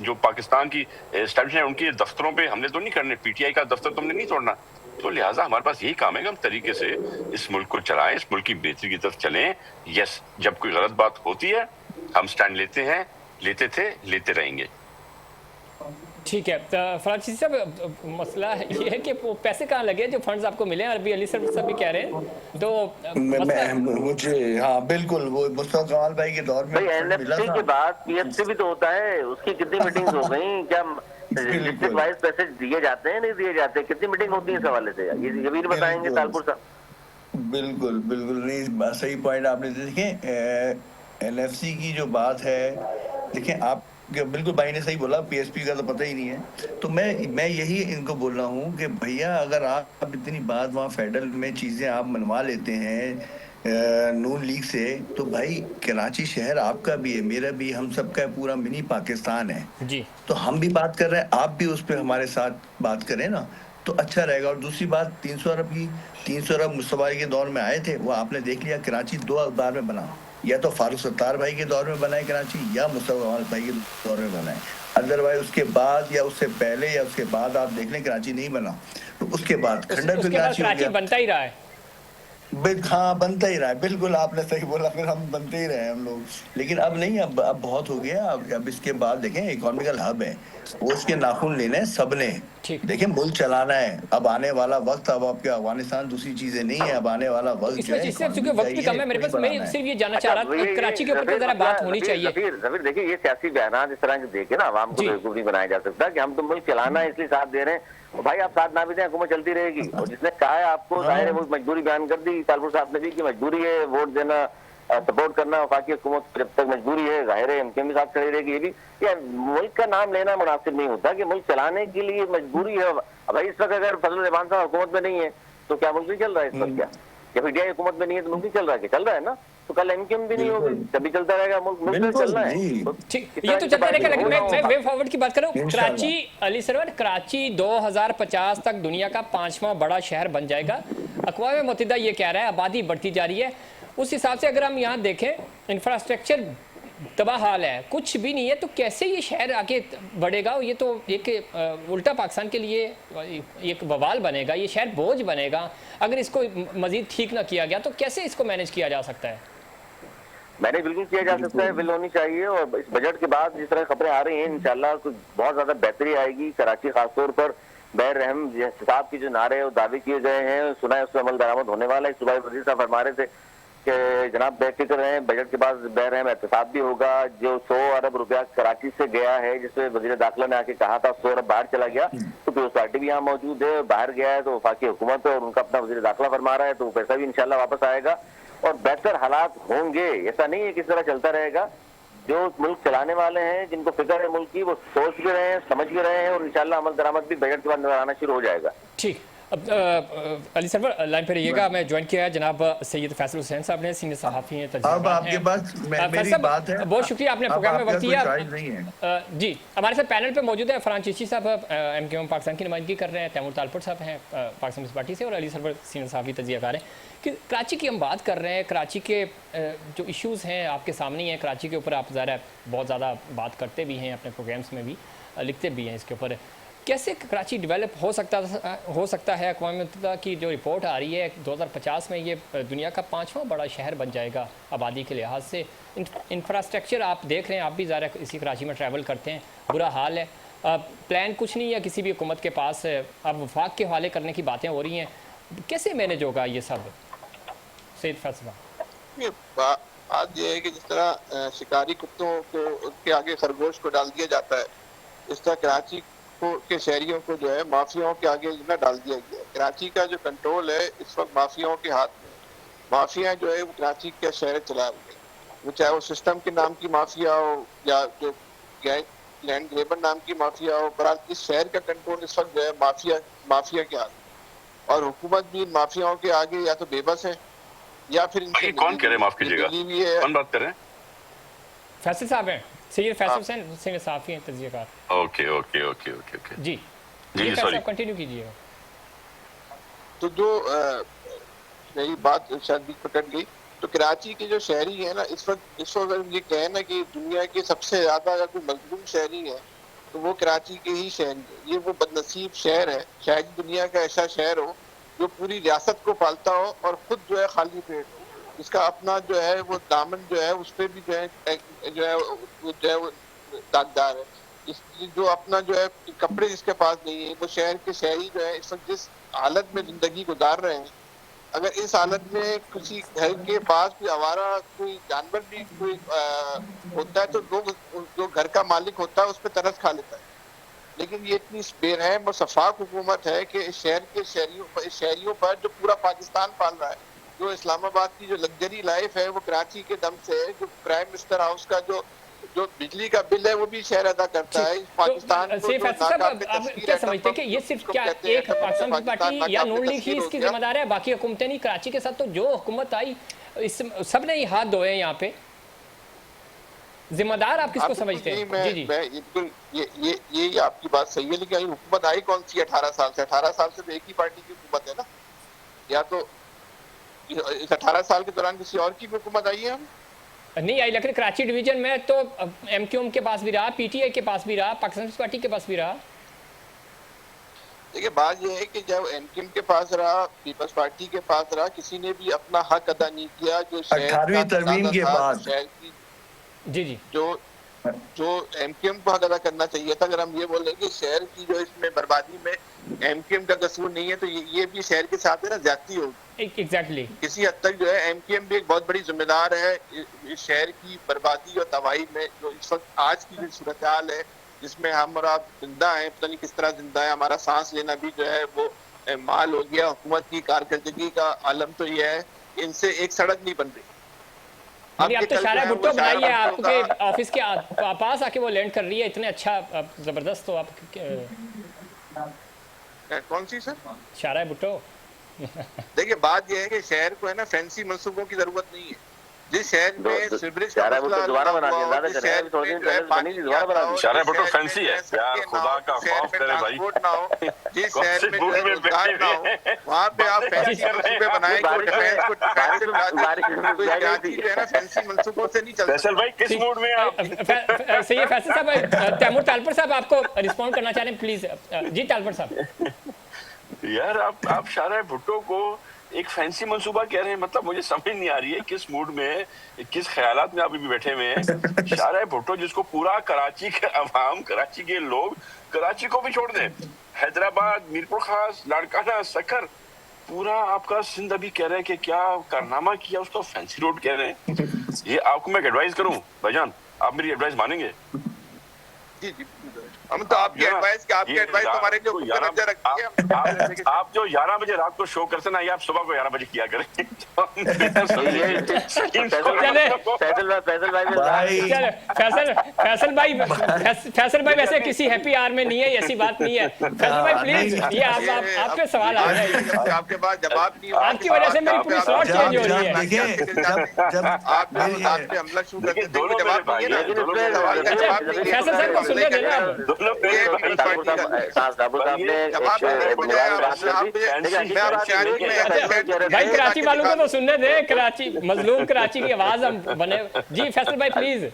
जो पाकिस्तान की एस्टैब्लिशमेंट उनके दफ्तरों पे हमले तो नहीं करने, PTI का दफ्तर तो हमने नहीं तोड़ना। तो लिहाजा हमारे पास यही काम है कि हम तरीके से इस मुल्क को चलाएं, इस मुल्क की बेहतरी की तरफ चलें। यस, जब कोई गलत बात होती है हम स्टैंड लेते हैं, लेते थे, लेते रहेंगे। ठीक है, तो फराज साहब मसला ये है कि वो पैसे कहाँ लगे जो फंड्स आपको मिले हैं, अभी अली सर सब भी कह रहे हैं, तो मुझे हाँ बिल्कुल वो मुस्तफा कमाल भाई के दौर में भाई मिला NFC था। के बाद PFC भी तो होता है, उसकी कितनी मीटिंग्स हो गई, क्या डिस्ट्रिक्ट वाइज पैसे दिए जाते हैं, नहीं दिए जाते, कितनी मीटिंग होती है इस हवाले से, ये भी नहीं बताएंगे तालपुर साहब? बिल्कुल बिल्कुल नहीं, सही पॉइंट आपने देखे। NFC की जो बात है, देखें आप बिल्कुल भाई ने सही बोला, PSP का तो पता ही नहीं है, तो मैं यही इनको बोल रहा हूँ कि भैया अगर आप इतनी बात वहाँ फेडरल में चीज़ें आप मनवा लेते हैं नून लीग से, तो भाई कराची शहर आपका भी है, मेरा भी, हम सबका पूरा मिनी पाकिस्तान है जी, तो हम भी बात कर रहे हैं, आप भी उस पर हमारे साथ बात करें ना, तो अच्छा रहेगा। और दूसरी बात 300 अरब की, 300 अरब मुस्तफा के दौर में आए थे, वो आपने देख लिया कराची 2 बार में बना, या तो फारूक सत्तार भाई के दौर में बनाए कराची, या मुस्तफा कमाल भाई के दौर में बनाए, अदरवाइज उसके बाद या उससे पहले या उसके बाद आप देख लें कराची नहीं बना, तो उसके बाद खंडर फिर कराची बनता ही रहा है। हाँ बनता ही रहा है, बिल्कुल आपने सही बोला, फिर हम बनते ही रहे हम लोग, लेकिन अब नहीं, अब बहुत हो गया, अब इसके बाद देखें इकोनॉमिकल हब है, वो उसके नाखून लेने सबने, देखें मुल्क चलाना है, अब आने वाला वक्त, अब आपके अफगानिस्तान दूसरी चीजें नहीं है, अब आने वाला वक्त इसमें जिससे चूंकि वक्त भी कम है मेरे पास, मैं सिर्फ ये जानना चाह रहा था कराची के ऊपर जरा बात होनी चाहिए। जबीर देखिए, ये सियासी बयान इस तरह के देके ना आवाम को बेवकूफ नहीं बनाया जा सकता कि हम तो मुल्क चलाना है इसलिए साथ दे रहे हैं, भाई आप साथ ना भी दें हुकूमत चलती रहेगी, और जिसने कहा है आपको जाहिर है वो मजबूरी बयान कर दी तालपुर साहब ने भी कि मजबूरी है वोट देना, सपोर्ट करना वफाकी हुकूमत, जब तक मजबूरी है जाहिर है MKM भी साथ खड़ी रहेगी। ये भी यार मुल्क का नाम लेना मुनासिब नहीं होता कि मुल्क चलाने के लिए मजबूरी है। भाई इस वक्त अगर फजल रहमान साहब हुकूमत में नहीं है तो क्या मुल्क नहीं चल रहा है इस वक्त? क्या जब PTI हुकूमत में नहीं है तो मुल्क नहीं चल रहा है? चल रहा है ना, तो कल MKM भी नहीं होगी, तभी चलता रहेगा मुल्क, मुल्क चलना है। ठीक, ये तो चलता रहेगा, लेकिन मैं वे फॉरवर्ड की बात करूं, कराची, अली सरवर, कराची 2050 तक दुनिया का 5वां बड़ा शहर बन जाएगा, अक़वाम मुत्तहिदा ये कह रहा है, आबादी बढ़ती जा रही है, उस हिसाब से अगर हम यहाँ देखें इंफ्रास्ट्रक्चर तबाह हाल है, कुछ भी नहीं है, तो कैसे ये शहर आगे बढ़ेगा? ये तो एक उल्टा पाकिस्तान के लिए एक बवाल बनेगा, ये शहर बोझ बनेगा अगर इसको मजीद ठीक ना किया गया, तो कैसे इसको मैनेज किया जा सकता है? मैंने बिल्कुल किया जा सकता है, बिल होनी चाहिए, और इस बजट के बाद जिस तरह खबरें आ रही हैं इंशाल्लाह कुछ बहुत ज्यादा बेहतरी आएगी। कराची खासतौर पर बैर रहम साहब की जो नारे और दावे किए गए हैं, सुना है उसमें अमल दरामद होने वाला है। सुबह वजीर साहब फरमा रहे थे कि जनाब बेफिक्र रहें, बजट के बाद बैर रहम एहतसाब भी होगा। जो 100 अरब रुपया कराची से गया है, जिसमें वजीर दाखिला ने आके कहा था 100 अरब बाहर चला गया, तो पीपल्स पार्टी भी यहाँ मौजूद है, बाहर गया है तो वफाकी हुकूमत है और उनका अपना वजीर दाखिला फरमा रहा है, तो पैसा भी इंशाल्लाह वापस आएगा और बेहतर हालात होंगे। ऐसा नहीं है कि इस तरह चलता रहेगा। जो मुल्क चलाने वाले हैं, जिनको फिक्र है मुल्क की, वो सोच भी रहे हैं, समझ भी रहे हैं, और इंशाल्लाह अमल दरामद भी बजट के बाद नजर आना शुरू हो जाएगा। ठीक, अब अली सरवर लाइन पे रहिएगा, मैं ज्वाइन किया है जनाब सैयद फैसल हुसैन साहब ने, सीनियर सहाफ़ी हैं, अब आपके पास मेरी बात है, बहुत शुक्रिया आपने प्रोग्राम में वक्त दिया। जी हमारे साथ पैनल पे मौजूद है फरहान चिश्ती साहब, MKM पाकिस्तान की नुमाइंदगी कर रहे हैं, तैमूर तालपुर साहब हैं पाकिस्तान कम्युनिस्ट पार्टी से, और अली सरवर सीनियर सहाफ़ी तजियाकार हैं। कि कराची की हम बात कर रहे हैं, कराची के जो इश्यूज़ हैं आपके सामने हैं, कराची के ऊपर आप ज़ाहिर है बहुत ज़्यादा बात करते भी हैं, अपने प्रोग्राम्स में भी लिखते भी हैं इसके ऊपर। कैसे कराची डेवलप हो सकता है? अक़वाम मुत्तहिदा की जो रिपोर्ट आ रही है 2050 में ये दुनिया का 5वां बड़ा शहर बन जाएगा आबादी के लिहाज से। इंफ्रास्ट्रक्चर आप देख रहे हैं, आप भी ज़रा इसी कराची में ट्रैवल करते हैं, बुरा हाल है। प्लान कुछ नहीं है किसी भी हुकूमत के पास। अब वफाक के हवाले करने की बातें हो रही हैं, कैसे मैनेज होगा ये सब? सैयद फैसल बात यह है कि जिस तरह शिकारी कुत्तों को के आगे खरगोश को डाल दिया जाता है, इस तरह कराची के शहरियों को जो है माफियाओं के आगे न डाल दिया गया। कराची का जो कंट्रोल है इस वक्त माफियाओं के हाथ में। माफिया जो है वो कराची के शहर चला रही है, वो चाहे वो सिस्टम के नाम की माफिया हो या जो लैंड ग्रेबर नाम की माफिया हो, पर इस शहर का कंट्रोल इस वक्त जो है माफिया के हाथ में। और हुकूमत भी इन माफियाओं के आगे या तो बेबस है या फिर इनसे कौन कह रहे हैं, माफ कीजिएगा, कौन बात कर रहे हैं? फैसल साहब हैं, सैयद फैसल हुसैन सीनियर सहाफ़ी हैं, तज़कियाकार। ओके जी जी, सॉरी, कंटिन्यू कीजिएगा। तो जो मेरी बात शायद बीच पकड़ गई, तो कराची के जो शहरी है ना इस वक्त ये कहें ना कि दुनिया के सबसे ज्यादा अगर कोई मजलूम शहरी है तो वो कराची के ही शहरी है। ये वो बदनसीब शहर है, शायद दुनिया का ऐसा शहर हो जो पूरी रियासत को पालता हो और खुद जो है खाली पेट हो, इसका अपना जो है वो दामन जो है उस पर भी जो है वो दागदार है। इस जो अपना जो है कपड़े जिसके पास नहीं है, वो शहर के शहरी जो है इस वक्त जिस हालत में जिंदगी गुजार रहे हैं, अगर इस हालत में किसी घर के पास कोई आवारा कोई जानवर भी कोई होता है तो लोग जो घर का मालिक होता है उस पर तरस खा लेता है। लेकिन ये इतनी बेरहम और सफाक हुकूमत है कि इस शहर के शहरियों पर जो पूरा पाकिस्तान पाल रहा है, जो इस्लामाबाद की जो लग्जरी लाइफ है वो कराची के दम से है। जो प्राइम मिनिस्टर हाउस का जो बिजली का बिल है वो भी शहर अदा करता है। पाकिस्तान आप क्या समझते हैं कि ये सिर्फ क्या एक पाकिस्तान पार्टी या नून लीग ही इसकी जिम्मेदार है, बाकी हुकूमतें नहीं? कराची के साथ तो जो हुकूमत आई इस सब ने ही हाथ धोए यहाँ पे, जिम्मेदार आप किसको समझते हैं? जी जी, ये आपकी बात सही है, लेकिन हुकूमत आई कौन सी 18 साल से? 18 साल से तो एक ही पार्टी की हुकूमत है ना। या तो इस 18 साल के दौरान किसी और की हुकूमत आई है? हम नहीं आई, लेकिन कराची डिवीजन में तो MQM के पास भी रहा, PTI के पास भी रहा, पाकिस्तान पार्टी के पास भी रहा। देखिए बात यह है कि जब MQM के पास रहा, पीपल्स पार्टी के पास रहा, किसी ने भी अपना हक अदा नहीं किया। जो 18वीं तरमीम के बाद जी जो MQM को हक अदा करना चाहिए था। अगर हम ये बोले कि शहर की जो इसमें बर्बादी में MQM का कसूर नहीं है तो ये भी शहर के साथ है ना ज्यादती होगी। एग्जैक्टली किसी हद तक जो है MQM भी एक बहुत बड़ी जिम्मेदार है इस शहर की बर्बादी और तबाही में। जो इस वक्त आज की जो सूरत हाल है जिसमें हम और आप जिंदा हैं, पता नहीं किस तरह जिंदा है, हमारा सांस लेना भी जो है वो माल हो गया। हुकूमत की कारकर्दगी का आलम तो यह है कि इनसे एक सड़क नहीं बन रही। अब तो शारा भुट्टो बनाई है आपके ऑफिस के पास आके वो लैंड कर रही है, इतने अच्छा जबरदस्त। तो आप कौन सी सर? शारा भुट्टो। देखिए बात यह है कि शहर को है ना फैंसी मंसूबों की जरूरत नहीं है। जिस शहर में सीवरेज का मसला दोबारा बना दिया, ज्यादा कर रहे हैं, थोड़ी दिन पहले बनी थी, दोबारा बना दी। शारा भुट्टो फैंसी है यार, खुदा का खौफ करे भाई। ना हो जिस शहर में रोजगार ना हो वहाँ पे आप फैंसी मंसूबे बनाए जो डिफेंस को है ना फैंसी मंसूबों से नहीं चलता। फैसल भाई किस मूड में आप? सही है फैसल साहब। तैमूर तालपुर साहब आपको रिस्पॉन्ड करना चाह रहे हैं, प्लीज। जी तालपुर साहब। यार आप शारा भुट्टो को एक फैंसी मंसूबा कह रहे हैं, मतलब मुझे समझ नहीं आ रही है किस मूड में, किस ख्यालात में आप अभी बैठे हुए हैं। शारा भुट्टो जिसको पूरा कराची के अवाम, कराची के लोग, कराची को भी छोड़ दें, हैदराबाद, मीरपुर खास, लाड़काना, सखर, पूरा आपका सिंध अभी कह रहे हैं कि क्या कारनामा किया, उसको फैंसी रोड कह रहे हैं। ये आपको मैं एडवाइस करूं भाईजान, आप मेरी एडवाइस मानेंगे? जी जी, हम तो आपकी एडवाइस तो हमारे जो नजर रखती है। आप जो 11 बजे रात को शो करते ना, ये आप सुबह को 11 बजे किया करें। फैसल भाई वैसे किसी हैप्पी आवर में नहीं है, ऐसी बात नहीं है। फैसल भाई प्लीज, ये आपके सवाल आ रहे हैं, आपके पास जवाब नहीं, आपकी वजह से मेरी पूरी स्लॉट चेंज हो रही है। जब आप हमला शुरू करते हैं तो जवाब नहीं है। फैसल साहब को सुनने देना आप। भाई कराची वालों को तो सुनने दे, कराची मजलूम कराची की आवाज हम बने। जी फैसल भाई प्लीज,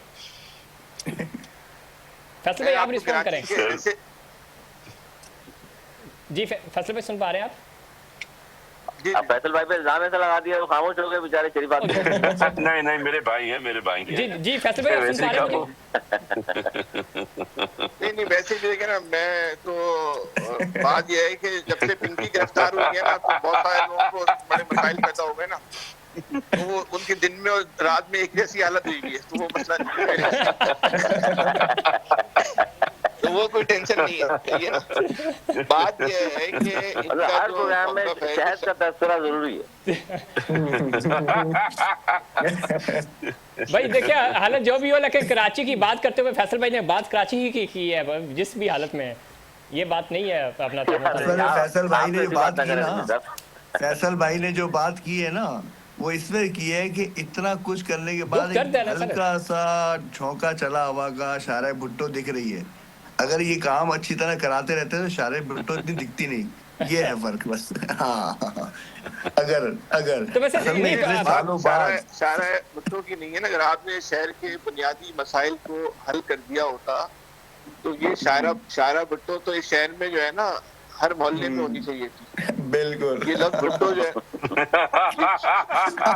फैसल भाई आप रिस्पॉन्ड करें। जी फैसल भाई सुन पा रहे हैं आप? अब फैसल भाई पे इल्जाम ऐसा लगा दिया तो खामोश हो गए बेचारे, शरीफ आदमी। नहीं नहीं, मेरे भाई हैं, मेरे भाई हैं। जी जी फैसल भाई आप सुन पा रहे हैं मुझे? नहीं वैसे भी देखिए ना, मैं तो बात यह है कि जब से पिंकी गिरफ्तार हुई है ना, तो बहुत सारे लोगों को बड़े मसाइल पैदा हो गए ना, तो वो उनके दिन में और रात में एक जैसी हालत हुई है, तो वो मसला तो वो कोई टेंशन नहीं है, ठीक है ना। बात यह है कि हर प्रोग्राम में शहद का तस्करा जरूरी है। भाई देखिए हालत जो भी हो, लेकिन कराची की बात करते हुए फैसल भाई ने बात कराची की है, जिस भी हालत में है, ये बात नहीं है अपना। फैसल भाई ने जो बात की ना, साहब। फैसल भाई ने जो बात की है ना, वो इसमें की है कि इतना कुछ करने के बाद कर देना एक सर। हल्का सा झोंका चला हवा का, शारे भुट्टो दिख रही है। अगर ये काम अच्छी तरह कराते रहते तो शारे भुट्टो इतनी दिखती नहीं। ये है फर्क बस। हाँ, अगर तो वैसे असल में ये इतने सालों बाद सारा भुट्टो की नहीं है ना, अगर आपने शहर के बुनियादी मसाइल को हल कर दिया होता, तो ये शारा भुट्टो तो इस शहर में जो है ना, हर मोहल्ले में होनी चाहिए थी। बिल्कुल ये लफ्ज भुट्टो जो है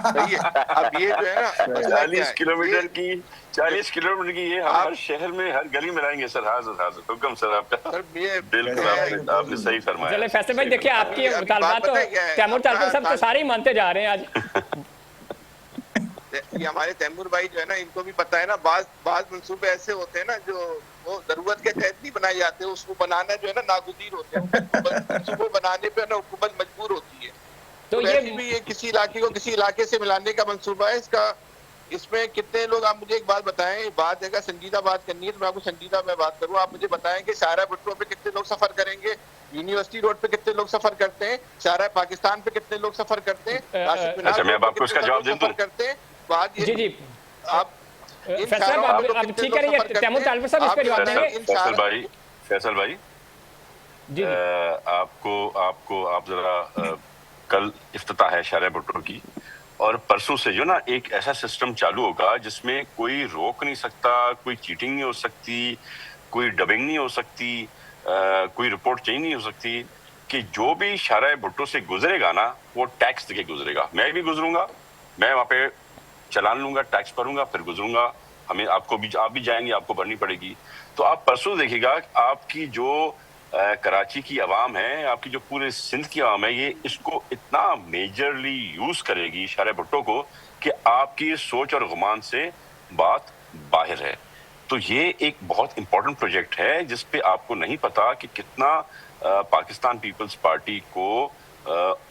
सही है। अब ये जो है ना, 40 किलोमीटर की ये हम हर शहर में, हर गली में लाएंगे सर। हाजिर हुक्म सर आपका। सर ये बिल्कुल आपने सही फरमाया। चले फैसल भाई देखिए, आपके मुतालबात तो तैमूर तालुक साहब तो सारे ही मानते जा रहे हैं आज। ये हमारे तैमूर भाई जो है ना, इनको भी पता है ना, बाज मंसूबे ऐसे होते हैं ना जो वो जरूरत के तहत नहीं बनाए जाते, उसको बनाना जो है ना नागुदीर होते हैं। मंसूबे बनाने पे ना हुकूमत मजबूर होती है। तो ये किसी इलाके को किसी इलाके से मिलाने का मंसूबा है इसका। इसमें कितने लोग, आप मुझे एक बात बताएं, बात है संजीदा बात करनी है तो मैं आपको संजीदा में बात करूं। आप मुझे बताएं कि शारा भुट्टो पे कितने लोग सफर करेंगे, यूनिवर्सिटी रोड पे कितने लोग सफर करते हैं, शारा पाकिस्तान पे कितने लोग सफर करते हैं, अच्छा मैं आपको इसका जवाब दे दूं। करते हैं बात ये। जी आप अब ठीक है, ये तैमूर तालुक साहब इस पे जवाब देंगे। फैसल भाई जी आप जरा कल इफ्तिताह है शारा भुट्टो की, और परसों से जो ना एक ऐसा सिस्टम चालू होगा जिसमें कोई रोक नहीं सकता, कोई चीटिंग नहीं हो सकती, कोई डबिंग नहीं हो सकती, कोई रिपोर्ट चेंज नहीं हो सकती, कि जो भी शारा भुट्टो से गुजरेगा ना वो टैक्स देके गुजरेगा। मैं भी गुजरूंगा, मैं वहाँ पे चलान लूंगा, टैक्स भरूंगा, फिर गुजरूंगा। आप भी जाएंगे, आपको भरनी पड़ेगी। तो आप परसों देखिएगा आपकी जो कराची की आवाम है, आपकी जो पूरे सिंध की आवाम है, ये इसको इतना मेजरली यूज करेगी शारा भुट्टो को कि आपकी सोच और गुमान से बात बाहर है। तो ये एक बहुत इंपॉर्टेंट प्रोजेक्ट है जिसपे आपको नहीं पता कि कितना पाकिस्तान पीपल्स पार्टी को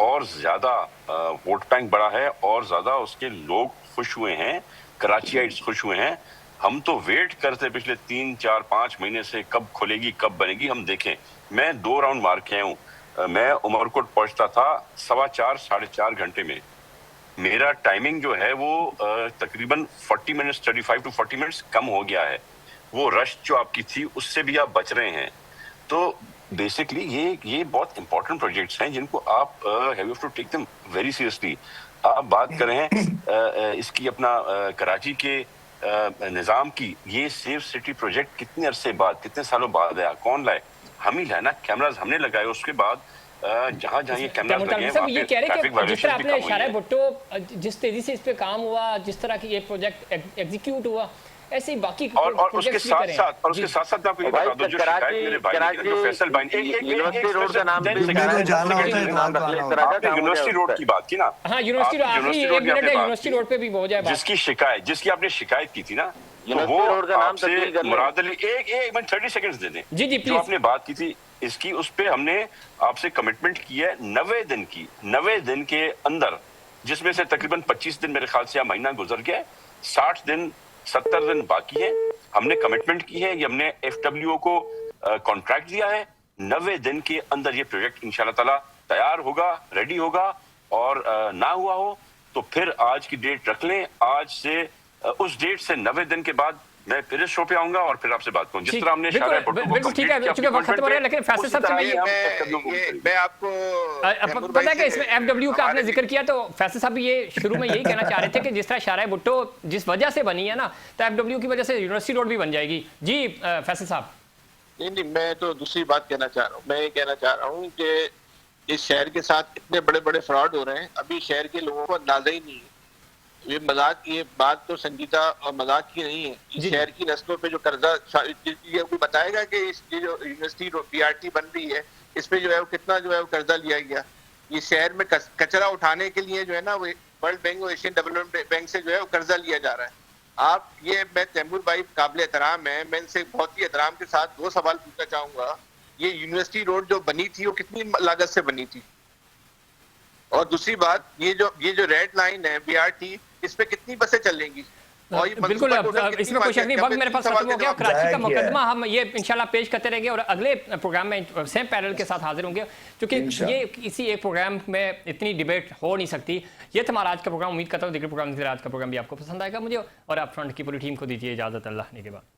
और ज्यादा वोट बैंक बढ़ा है और ज्यादा उसके लोग खुश हुए हैं, कराचीइट्स खुश हुए हैं। हम तो वेट करते पिछले 3, 4, 5 महीने से कब खुलेगी, कब बनेगी, हम देखें। मैं 2 राउंड मार के आया हूँ। मैं उमरकोट पहुंचता था 4:15, 4.5 घंटे में। मेरा टाइमिंग जो है वो तकरीबन 40 मिनट्स, 35 to 40 मिनट्स कम हो गया है। वो रश जो आपकी थी उससे भी आप बच रहे हैं। तो बेसिकली ये बहुत इंपॉर्टेंट प्रोजेक्ट्स हैं जिनको आप have to take them very seriously. आप बात करें इसकी अपना कराची के निजाम की, ये सेफ सिटी प्रोजेक्ट कितने अरसे बाद, कितने सालों बाद आया? कौन लाए? हम ही लाए ना। कैमरास हमने लगाए, उसके बाद जहाँ ये कैमरास लगे हैं वहाँ पे ट्रैफिक वायलेशन भी कम हुई है। शारा भुट्टो जिस तेजी से इस पे काम हुआ, जिस तरह की ये प्रोजेक्ट एग्जीक्यूट हुआ, ऐसे ही बाकी और उसके साथ साथ मैं आपको ये बता दूं, जो शिकायत मेरे भाई ने, जो फैसल भाई ने, यूनिवर्सिटी रोड का नाम आपने यूनिवर्सिटी रोड की बात की ना। हाँ, यूनिवर्सिटी रोड, आखिरी 1 मिनट है, यूनिवर्सिटी रोड पे भी हो जाए बात। जिसकी आपने शिकायत की थी ना, तो वो आपसे मुराद अली, एक मिनट 30 सेकंड्स दे दें। जी जो आपने बात की थी इसकी, उस पे हमने आपसे कमिटमेंट की है 90 दिन की, 90 दिन के अंदर, जिसमें से तकरीबन 25 दिन मेरे ख्याल से महीना गुजर गया, 60 दिन 70 दिन बाकी है। हमने कमिटमेंट की है, ये हमने FWO को कॉन्ट्रैक्ट दिया है। 90 दिन के अंदर ये प्रोजेक्ट इंशाल्लाह ताला तैयार होगा, रेडी होगा। और ना हुआ हो तो फिर आज की डेट रख लें, आज से उस डेट से 90 दिन के बाद मैं फिर इस शो पे आऊंगा और फिर आपसे बात करूं। जिस तरह हमने शारा भुट्टो को बिल्कुल ठीक है, चूंकि वक्त खत्म हो रहा है, लेकिन फैसल साहब से मैं आपको पता है कि इसमें FW का आपने जिक्र किया, तो फैसल साहब ये शुरू में यही कहना चाह रहे थे कि जिस तरह शारा भुट्टो जिस वजह से बनी है ना, तो FW की वजह से यूनिवर्सिटी रोड भी बन जाएगी। जी फैसल साहब। नहीं, मैं तो दूसरी बात कहना चाह रहा हूँ। मैं ये कहना चाह रहा हूँ कि इस शहर के साथ इतने बड़े बड़े फ्रॉड हो रहे हैं, अभी शहर के लोगों को अंदाजा ही नहीं है। ये मजाक, ये बात तो संगीता और मजाक की नहीं है। इस जी। शहर की नस्लों पे जो कर्जा, ये कोई बताएगा कि इस ये जो यूनिवर्सिटी बीआरटी बन रही है, इस पे जो है वो कितना जो है वो कर्जा लिया गया। ये शहर में कचरा उठाने के लिए जो है ना, वो वर्ल्ड बैंक और एशियन डेवलपमेंट बैंक से जो है वो कर्जा लिया जा रहा है। आप ये, मैं तैमूर भाई काबिल एहतराम है, मैं इनसे बहुत ही एहतराम के साथ 2 सवाल पूछना चाहूंगा। ये यूनिवर्सिटी रोड जो बनी थी वो कितनी लागत से बनी थी? और दूसरी बात, ये जो रेड लाइन है बीआरटी, इस पे कितनी बसें चलेंगी? और ये बिल्कुल, मनसूबा टोटल कितनी इसमें कोई शक नहीं। मांगे? वक्त मेरे पास खत्म हो गया। जवाब कराची का जाया किया है। मुकदमा हम ये इंशाल्लाह पेश करते रहेंगे और अगले प्रोग्राम में सेम पैनल के साथ हाजिर होंगे, क्योंकि इंशाल्लाह। ये किसी एक प्रोग्राम में इतनी डिबेट हो नहीं सकती। ये था हमारा आज का प्रोग्राम। उम्मीद करता हूँ दूसरे प्रोग्राम की तरह आज का प्रोग्राम भी आपको पसंद आएगा। मुझे और आप फ्रंट की पूरी टीम को दीजिए इजाजत। अल्लाह ने के बाद।